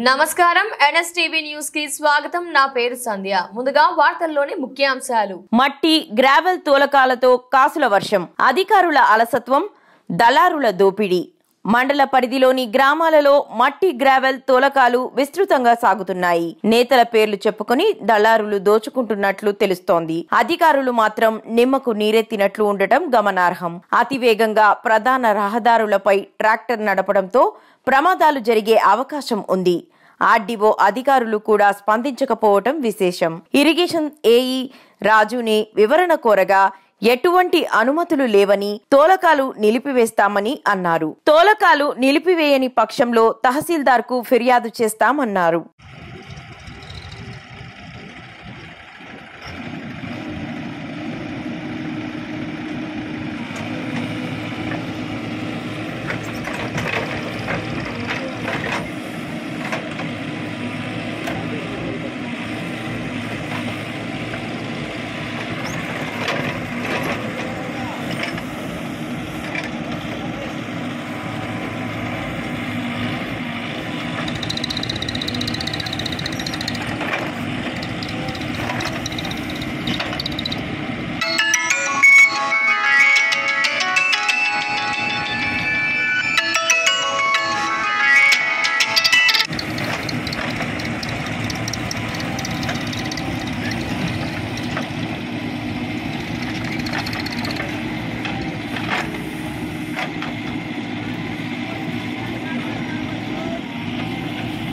నమస్కారం NSTV news కి స్వాగతం. నా పేరు సంధ్య. ముందుగా వార్తల్లోని ముఖ్యాంశాలు. మట్టి గ్రావెల్ తోలకాలతో కాసుల వర్షం, అధికారుల అలసత్వం, దళారుల దోపిడీ. మండల పరిధిలోని గ్రామాలలో మట్టి గ్రావెల్ తోలకాలు విస్తృతంగా సాగుతున్నాయి. నేతల పేర్లు చెప్పుకుని దళారులు దోచుకుంటున్నట్లు తెలుస్తోంది. అధికారులు మాత్రం నిమ్మకు నీరెత్తినట్లు ఉండటం గమనార్హం. అతివేగంగా ప్రధాన రహదారులపై ట్రాక్టర్ నడపడంతో ప్రమాదాలు జరిగే అవకాశం ఉంది. ఆర్డీఓ అధికారులు కూడా స్పందించకపోవటం విశేషం. ఇరిగేషన్ ఏఈ రాజుని వివరణ కోరగా ఎటువంటి అనుమతులు లేవని, తోలకాలు నిలిపివేస్తామని అన్నారు. తోలకాలు నిలిపివేయని పక్షంలో తహసీల్దార్ కు ఫిర్యాదు చేస్తామన్నారు.